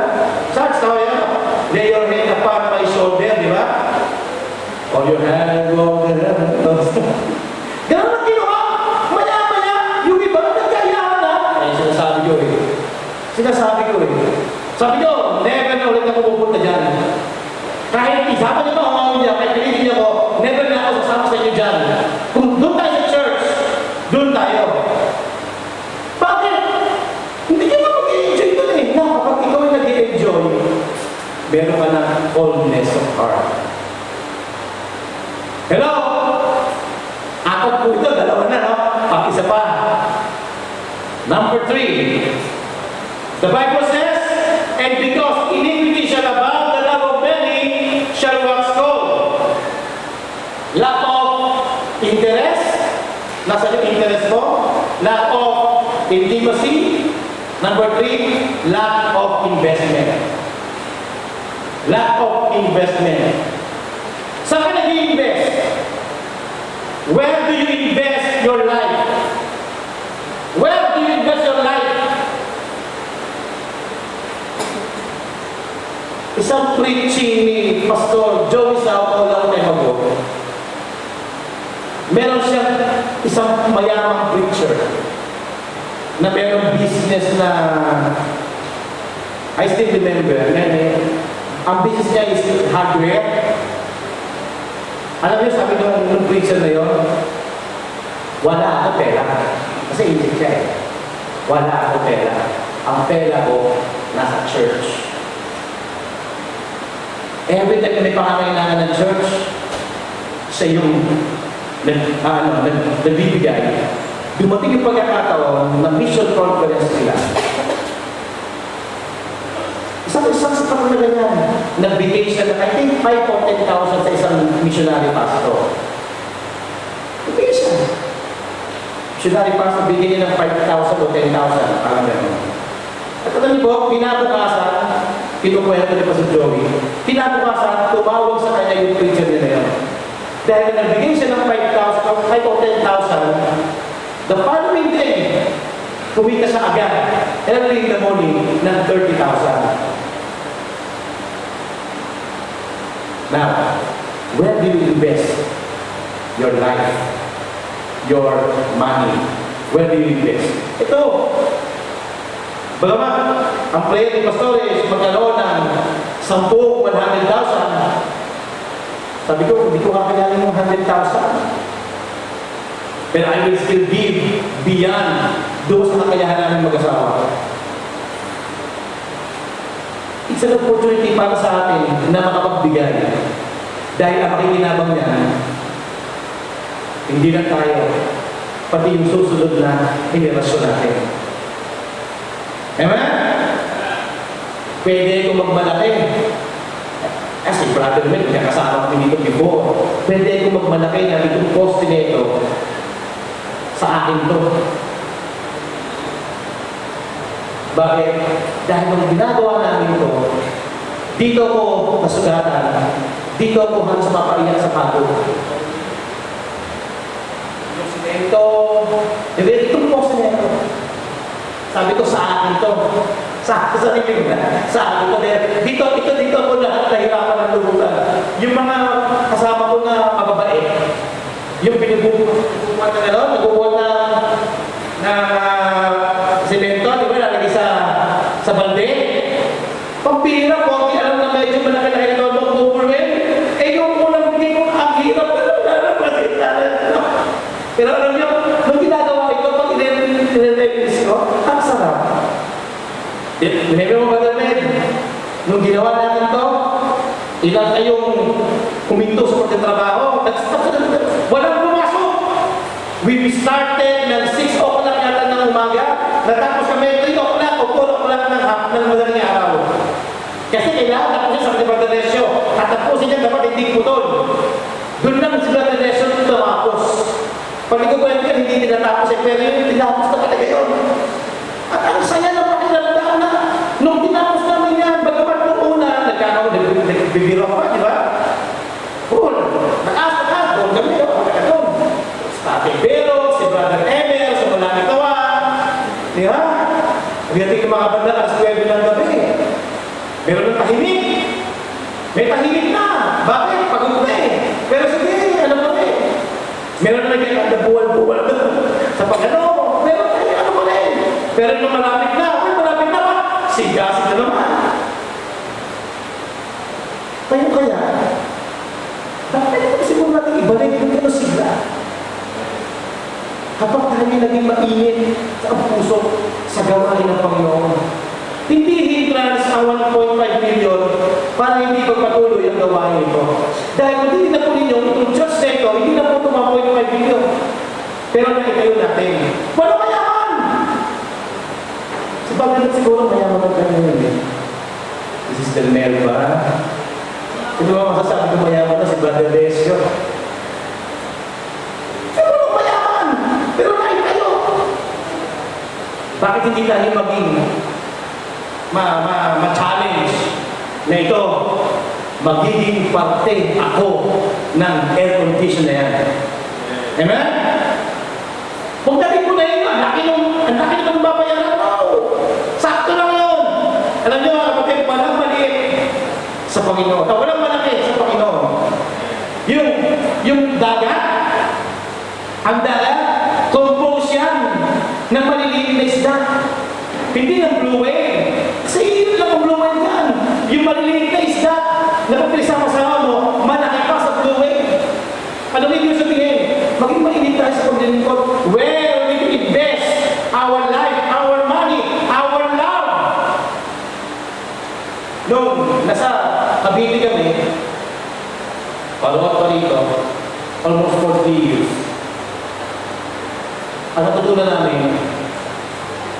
Saan tama yan? Lay your head upon my shoulder, di ba? Or your hand on the head. Ganun ang ginawa. Maya-maya, yung iba nagkayahan na. Ay, sinasabi ko eh. Sabi ko, never na ulit ako pupunta dyan. Kahit isama niyo ba ang niya, kahit pinigin niyo ko, never na ako sasama sa inyo dyan. Kung doon tayo sa church, doon tayo. Bakit? Hindi niyo ba mag-i-enjoy doon eh. Na, kapag ikaw ay nag-i-enjoy, meron ka ng coldness of heart. Hello? Apat po ito, dalawa na, no? Pag-isa pa. Number 3. The Bible says, and because iniquity shall abound, the love of many shall wax cold. Lack of interest. Nasa yung interest mo? Lack of intimacy. Number 3, lack of investment. Lack of investment. Saan ka nag-i-invest? Where do you invest your life? Where do you invest your life? Isang preaching ni Pastor Joey Sauco lang tayo mag-go. Meron siyang isang mayamang preacher na meron business na I still remember. Ang business niya is hardware. Alam niyo, sabi ng preacher na yun, wala ako pera. Kasi isip siya eh. Wala ako pera. Ang pera ko nasa church. Every time may pangangailangan ng church, siya yung nagbibigay. Dumating yung pagkakataon na mission conference nila. Isang sa na ganyan. Nagbigay siya na, I think, 5 or 10,000 sa isang missionary pastor. Nagbigay siya. Missionary pastor, bigay niya ng 5,000 o 10,000. Parang gano'n. At alam niyo po, pinabukasan, kinukwento niya pa si Joey, pinabukasan, tumawag sa kanya yung preacher niya na yun. Dahil nagbigay siya ng 5,000 o 10,000, the following day, kumita siya agad, early in the morning, ng 30,000. Now, where do you invest your life, your money? Where do you invest? Ito. Bagamat, ang prayer ni Pastores magkaroon ng 10, 100,000. Sabi ko, hindi ko kakayanin yung 100,000. But I will still give beyond doon sa nakayahan namin mag-asawa. It's an opportunity para sa atin na makapagbigay. Dahil ang makikinabang niya, hindi na tayo, pati yung susunod na henerasyon natin. Amen? Pwede kong magmalaki. Kasi brother Mel, kasama kami dito before. Pwede kong magmalaki na itong poste nito sa akin to. Bakit? Dahil nung ginagawa namin to, dito ko nasugatan, dito ko hanggang sa mapaiyak sa pato. Yung simento, itong poste nito. Sabi ko sa akin to. Sa sarili ko na. Sa akin to. Dito ko lahat nahirapan ng lubutan. Yung mga kasama ko na mababae, yung pinubukuan na gano'n, nagbubuan na semento, di ba, nalagay sa balde. Pampira po, ang alam na medyo malaki-laki na ito, mag-overwhelm. Eh, yung unang bigay ko, ang hirap na pero alam niyo, nung ginagawa ito, pag i-release ko, ang sarap. Remember mo ba namin? Nung ginawa natin ito, ilang kayong huminto sa pagtatrabaho, walang pumasok. We started ng 6 o'clock yata ng umaga, natapos kami 3 o'clock o 4 o'clock ng madaling araw. Kasi kailangan tapusin sa Bangladesh, at tapusin niya dapat hindi putol. Doon lang sa Bangladesh tapos. Pag ikaw hindi tinatapos pero yung tinapos na talaga yun. At ang saya na pakilalaan na nung tinapos namin yan, bagamat nung una, nagbibiro pa, di ba? Cool. Nakas, doon kami, doon. Sa ating Bero, si Brother Emel, sa mga natawa. Di ba? Pagdating ng mga banda, alas 9 ng gabi. Meron ng tahimik. May tahimik na. Bakit? Pagod na eh. Pero sige, alam mo eh. Meron na naging buwan-buwan sa pag-ano. Meron na ano mo rin. Pero nung malapit na ba? Sigasig na naman. Tayo kaya, bakit ito siguro natin ibalik yung gano'n sigla? Kapag tayo naging mainit sa puso sa gawain ng Panginoon, hindi hindrance ang 1.5 million para hindi pagpatuloy ang gawain ito. Dahil kung hindi na po ninyo, itong church na ito, hindi na po ito 1.5 million. Pero naitayo natin. Wala mayaman! Sa bagay siguro mayaman ang ganyan yun. Si Sister Melba. Hindi ba masasabi ko mayaman na si Brother Lesio? Siguro mayaman! Pero naitayo! Bakit hindi tayo maging ma-challenge na ito, magiging parte ako ng air condition na yan. Amen? Kung dali ko na yun, ang laki nung babayaran mo. Sakto lang yun. Alam nyo, kapatid, walang maliit sa Panginoon. Walang malaki sa Panginoon. Yung dagat, ang dagat, compose yan ng maliliit na isda. Hindi ng blue whale. Kasi yun lang ang blue whale yan. Yung maliliit na isda na pagkisama-sama mo, malaki pa sa blue whale. Ano ibig sabihin? Maging mainit tayo sa paglilingkod. Where we invest our life, our money, our love. Nung nasa Cavite kami, paluwag pa rito, almost 40 years. Ang natutunan namin,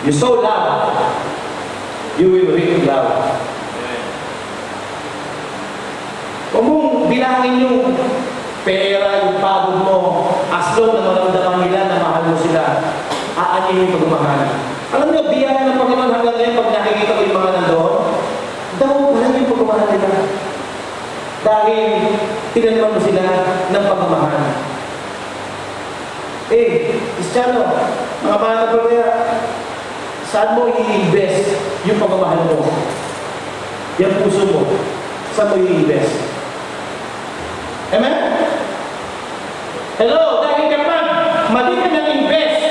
you sow love, you will reap love. Kung mong bilangin yung pera, yung pagod mo, as long na maramdaman nila na mahal mo sila, aanin yung pagmamahal. Alam niyo, biyaya ng Panginoon hanggang ngayon pag nakikita ko yung mga nandoon, daw mahal yung pagmamahal nila. Dahil tinanaman mo sila ng pagmamahal. Kristiano, mga mahal na pagmamahal, Saan mo i-invest yung pagmamahal mo? Yung puso mo. Saan mo i-invest? Amen? Hello, dahil kapag mali ka nang-invest,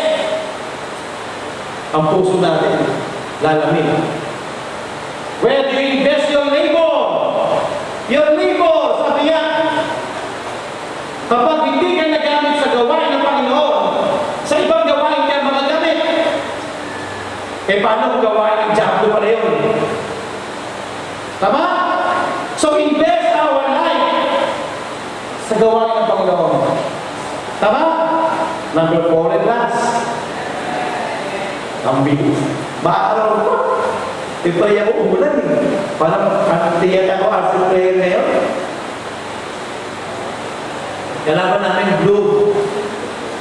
ang puso natin lalamig. Where do you invest your labor? Your labor, sabi niya, kapag hindi ka nagamit sa gawain ng Panginoon, sa ibang gawain ka magagamit. Eh, paano kung gawain ng diablo pala yun? Tama? So, invest our life sa gawain ng Panginoon. Tama? Number 4 and last. Ang bilis. Maaraw ko. Ipray ako umulan eh. Parang tiyan ako as a prayer ngayon. Kalaban namin blue.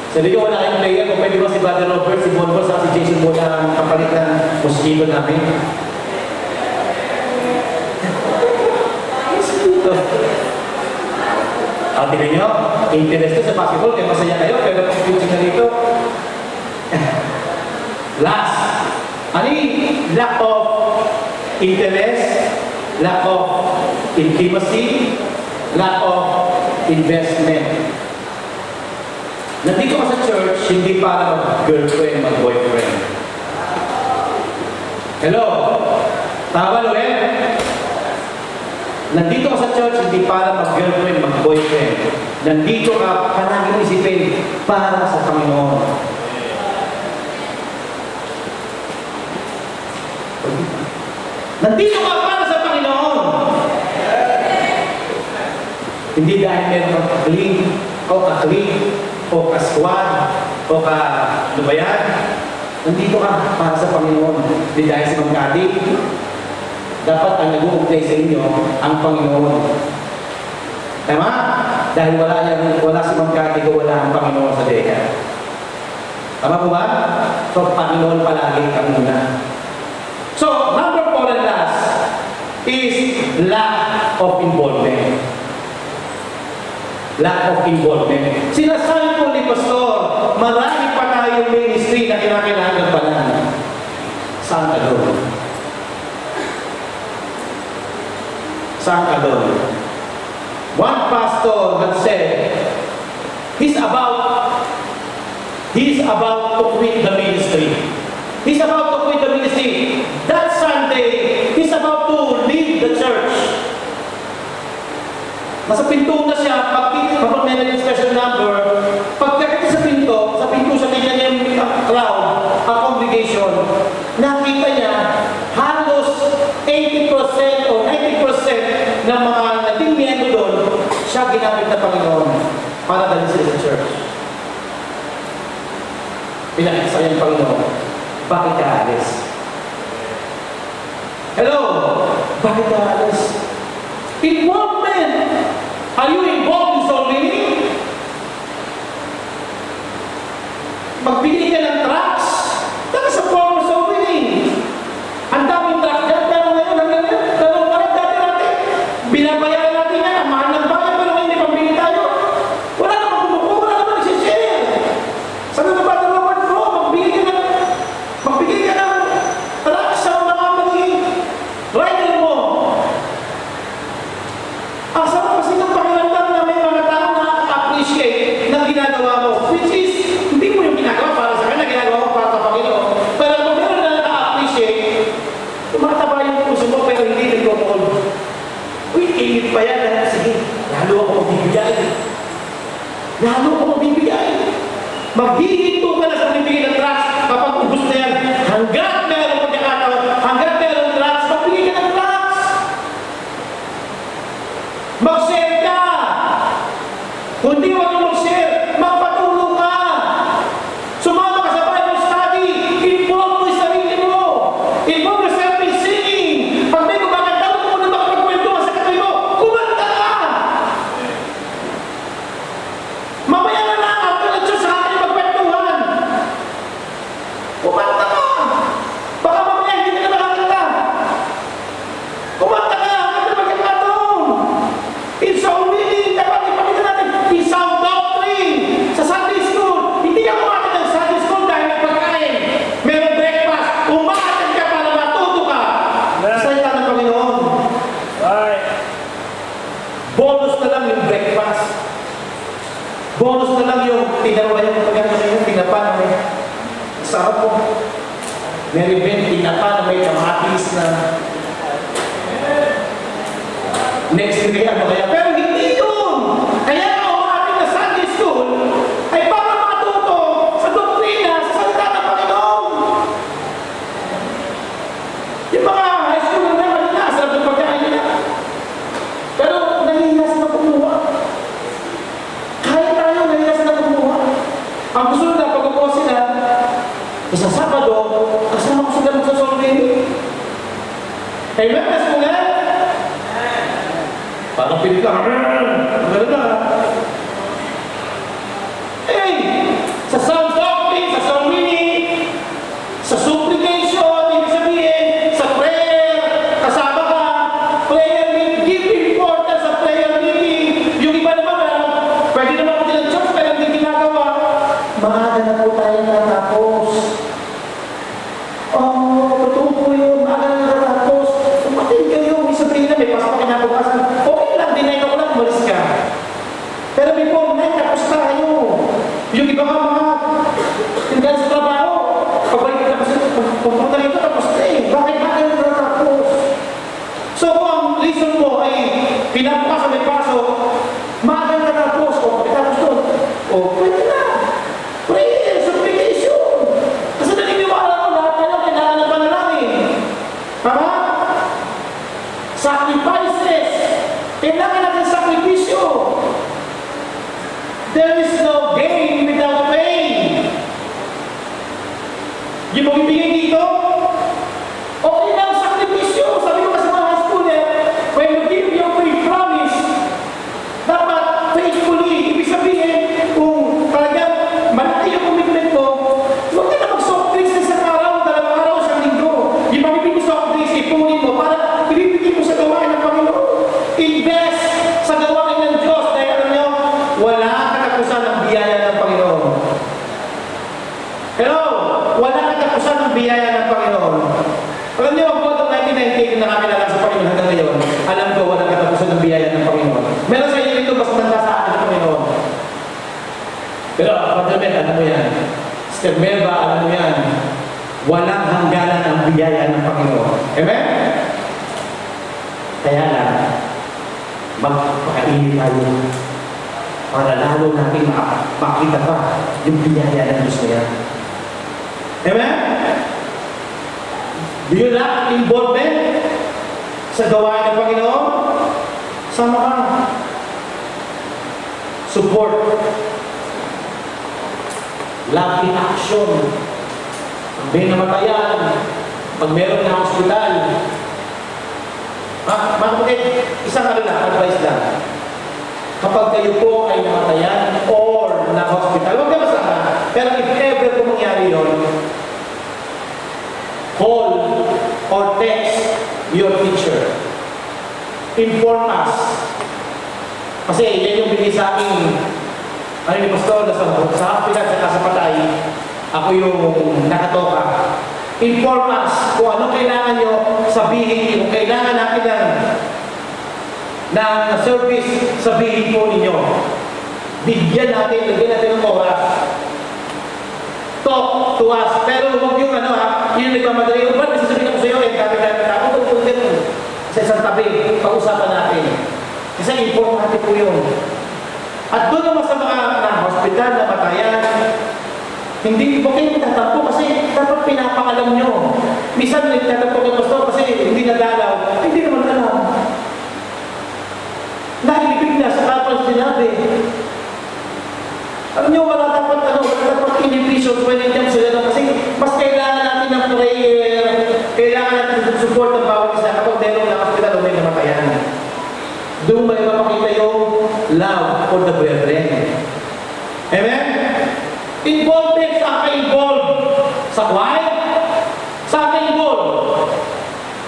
Sabi ko, wala kayong player. Kung pwede ba si Brother Robert, si Bonbos, at si Jason Muna ang kapalit ng mosquito namin. Mosquito. Tingnan nyo, interest sa basketball, kaya masaya kayo, pero confusing na dito. Last. Ano yung lack of interest, lack of intimacy, lack of investment. Nandito ka sa church, hindi para mag-girlfriend, mag-boyfriend. Hello? Tama, Loren? Nandito ka sa church, hindi para mag-girlfriend, mag-boyfriend. Nandito ka, panagin isipin, para sa Panginoon. Nandito ka para sa Panginoon. Hindi dahil meron kang kakling, o kakling, o kaskwad, o ano ba yan? Nandito ka para sa Panginoon. Hindi dahil si Mang Kati. Dapat ang nag-uugnay sa inyo, ang Panginoon. Tama? Dahil wala si Mang Kati ko, wala ang Panginoon sa deka. Tama po ba? So, Panginoon palagi ka muna. So, number 4 and last is lack of involvement. Lack of involvement. Sinasabi po ni Pastor, marami pa tayong ministry na kinakailangan pa lang. Saan ka doon? Saan ka doon? One pastor had said, he's about to quit the ministry. He's about to quit the ministry. That Sunday, he's about to leave the church. Nasa pinto na siya, kapag may naging special number, pagkakit sa pinto siya, tingnan niya yung crowd, ang congregation, nakita niya, halos 80% o 90% ng mga naging miyembro doon, siya ginamit na Panginoon para dalhin sila sa church. Pinakita sa kanyang Panginoon, bakit ka alis? Hello? Bakit ka alis? Involvement! Are you involved in soul winning? Magbigay ka ng tracts, that is a form of soul winning. Ang daming tracts dyan, pero ngayon, hanggang ngayon, tanong pa rin dati natin. Binabayaran natin yan, ang mahal ng bayan, pero ngayon may pambili tayo. Wala namang kumukuha, wala namang nagsishare. Sana na ba ito naman ko? Magbigay ka ng tracts sa mga magiging rider mo. Asa mo kasi ng pakiramdam na may mga tao na appreciate ng ginagawa mo, which is, hindi mo yung ginagawa para sa kanya, ginagawa mo para sa Panginoon. Pero kung meron na naka-appreciate, tumataba yung puso mo pero hindi nag-hold. Uy, init pa yan. Sige, lalo ako magbibigay. Lalo ako magbibigay. Maghihinto ka na sa magbibigay ng trust kapag ubus na yan. Hanggat meron pagkakataon, hanggat meron trust, magbigay ka ng trust. Mag-share ka. Kung di wag mo mag-share, magpatulong ka. Sumama ka sa Bible study. Involve mo yung sarili mo. Involve yourself in singing. Pag may kumakanta mo, kung ano makapagkwento ka sa katabi mo, kumanta ka. Mamaya na lang, after the church, sa akin magkwentuhan. Kumanta ka. May event, tinapa na may kamatis na next week kaya ano kaya. Pero hindi yun! Kaya ang ating na Sunday School ay para matuto sa doktrina, sa salita ng Panginoon. Yung mga high school na naman nila, sarap ng pagkain nila. Pero nahihiyas na kumuha. Kahit tayo nahihiyas na kumuha. Ang gusto nila pag-upo sila, sa Sabado, kasama ko sila magsasolving. Amen? Kasi mo nga? Parang pilit ka, gano'n na. Eh, sa sound doctrine, sa sound meaning, sa supplication, ibig sabihin, sa prayer, kasama ka, prayer meeting, give importance sa prayer meeting. Yung iba naman, pwede naman ko ng church, pero hindi ginagawa. Maaga na po tayo natapos. Oh, totoo po yun, maaga na natapos. Tumating kayo, may sabihin na may pasok ka kinabukasan. Okay lang, dinay ka ko lang, umalis ka. Pero before night, tapos tayo. Yung iba ka mga, yung dahil sa trabaho, pagbalik ka tapos, pupunta rito, tapos eh, bakit maaga na natapos? So kung ang reason mo ay pinabukasan may pasok, maaga na natapos, o tapos doon, o pwede na. Prayer, supplication. Kasi naniniwala ko lahat tayo kailangan ng panalangin. Tama? Sacrifices. Kailangan natin sakripisyo. There is no gain without pain. Yung magbibigay dito, okay lang sakripisyo. Sabi ko kasi mga high schooler, when you give your free promise, dapat faithfully, ibig sabihin, kung talagang malaki yung commitment mo, huwag ka na mag-soft drinks sa isang araw, dalawang araw, isang linggo. Yung magbibigay soft drinks, ipunin mo para ibibigay mo sa gawain ng Panginoon. Invest sa gawain ng Diyos dahil alam nyo, wala katapusan ng biyaya ng Panginoon. Hello? Wala katapusan ng biyaya ng Panginoon. Alam nyo, ang buwan ng 1998 na kami nalang sa Panginoon hanggang ngayon, alam ko wala katapusan ng biyaya ng Panginoon. Meron sa inyo ito, mas nanda sa akin ng Panginoon. Pero, Father Ben, alam mo yan. Sister Melba, alam mo yan. Walang hangganan ang biyaya ng Panginoon. Amen? Kaya lang, magpakainit tayo para lalo natin makita pa yung biyaya ng Diyos na yan. Amen? Do you lack involvement sa gawain ng Panginoon? Sama ka. Support. Love in action. Pag may namatayan, pag meron na hospital, isang advice lang. Kapag kayo po ay namatayan or na-hospital, huwag ka masama. Pero if ever kung mangyari yun, call or text your teacher. Inform us. Kasi yan yung bigay sa akin. Ano ni Pastor, sa hospital, sa patay, ako yung nakatoka. Inform us kung ano kailangan nyo sabihin. Kung kailangan natin ng service, sabihin po ninyo. Bigyan natin, lagyan natin ng oras. Talk to us. Pero huwag yung yung nagmamadali. Ba't sasabihin ako sa iyo, dami-dami ako, sa isang tabi, pag-usapan natin. Kasi importante po yun. At doon naman sa mga na-hospital, namatayan, hindi po kayo tatampo kasi dapat pinapangalam nyo. Minsan nagtatampo kayo, Pastor, kasi hindi nadalaw. Hindi naman alam. Nailipig na sa kapal sinabi. Alam nyo, wala dapat inhibition when it comes to that. Kasi mas kailangan natin ng prayer, kailangan natin ng support ng bawat isa kapag meron na hospital o may namatayan. Doon may mapakita yung love for the brethren. Amen? Involvement, saan ka involved? Sa choir? Saan ka involved?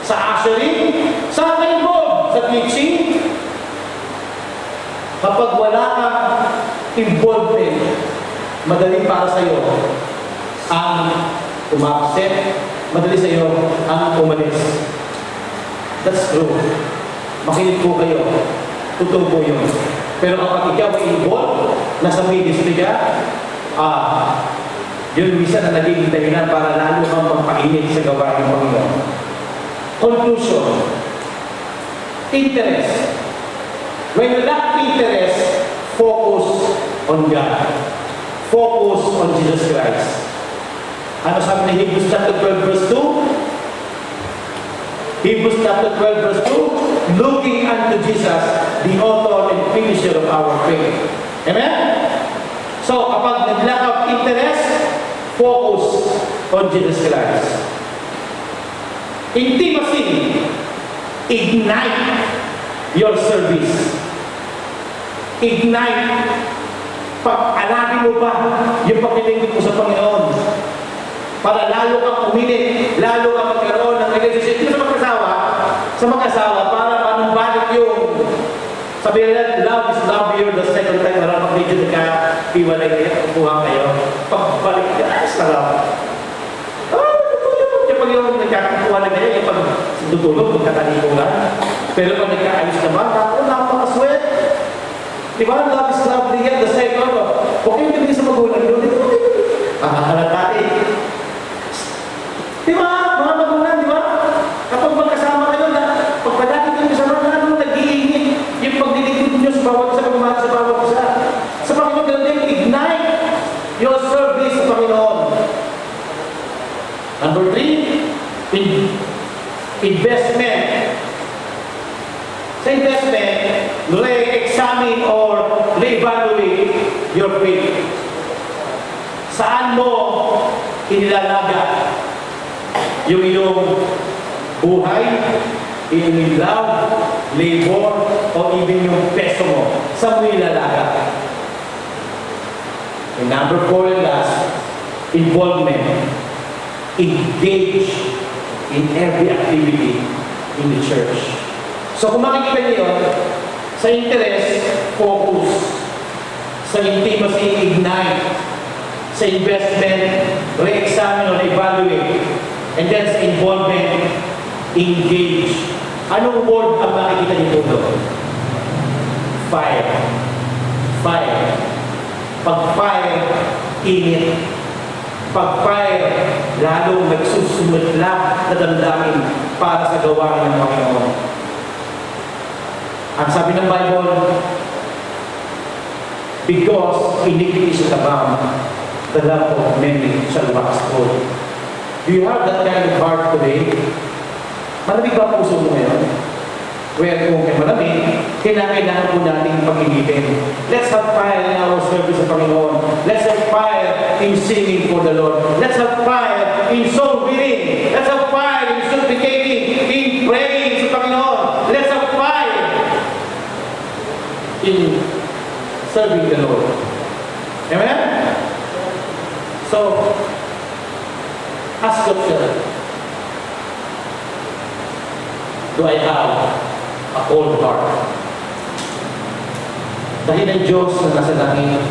Sa ushering? Saan ka involved? Sa teaching? Kapag wala kang involvement, madali para sa iyo ang umabsent, madali sa iyo ang umalis. That's true. Makinig po kayo. Totoo po yun. Pero kapag ikaw ay involved, nasa ministry ka, Yun minsan na naging dahilan para lalo kang magpainit sa gawain ng Panginoon. Conclusion. Interest. When you lack interest, focus on God. Focus on Jesus Christ. Ano sabi ni Hebrews chapter 12 verse 2? Hebrews chapter 12 verse 2, looking unto Jesus, the author and finisher of our faith. Amen? So, kapag nag-lack of interest, focus on Jesus Christ. Intimacy, ignite your service. Ignite. Pag-alapin mo ba yung pagkilingkod mo sa Panginoon? Para lalo kang uminit, lalo kang magkaroon ng relationship. Ito sa mag-asawa, para manumbalik yung sabi nila, love is love here the second time na ramang medyo nagka-iwalay kayo, kukuha kayo. Pagbalik ka, sarap. Pag yung nagkakakuha na ganyan, yung pag tutulog, magkakalimulan. Pero pag nagkaayos naman, napaka-sweat. Diba? Love is love here the second. Okay, hindi sa magulang yun. Halata eh. Diba? Mga magulang, diba? Kapag magkasama kayo na, pagpadati kayo sa mga ano, nag-iingit yung pagdiligid nyo sa bawat isa, pagmahal sa bawat isa. Sa Panginoon, ganun din, ignite your service sa Panginoon. Number 3, investment. Sa investment, re-examine or re-evaluate your faith. Saan mo inilalaga yung iyong buhay, yung love, labor, o even yung peso mo? Saan mo inilalaga? And number 4 and last, involvement. Engage in every activity in the church. So kung makikita niyo, sa interest, focus. Sa intimacy, ignite. Sa investment, re-examine or evaluate. And then sa involvement, engage. Anong word ang makikita niyo doon? Fire. Fire. Pag-fire, init. Pag-fire, lalong nagsusumutla na damdamin para sa gawain ng Panginoon. Ang sabi ng Bible, because iniquity shall abound, the love of many shall wax cold. Do you have that kind of heart today? Malamig ba ang puso mo ngayon? Where kung may malamig, kailangan po natin pag-inipin. Let's have fire in our service sa Panginoon. Let's have fire in singing for the Lord. Let's have fire in soul winning. Let's have fire in supplicating, in praying sa Panginoon. Let's have fire in serving the Lord. Amen? So, ask yourself, do I have a cold heart? Dahil ang Diyos na nasa langit,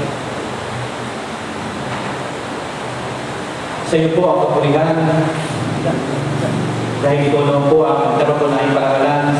sa iyo po ang kapulihan. Dahil ito naman po ang kapatunayang parangalan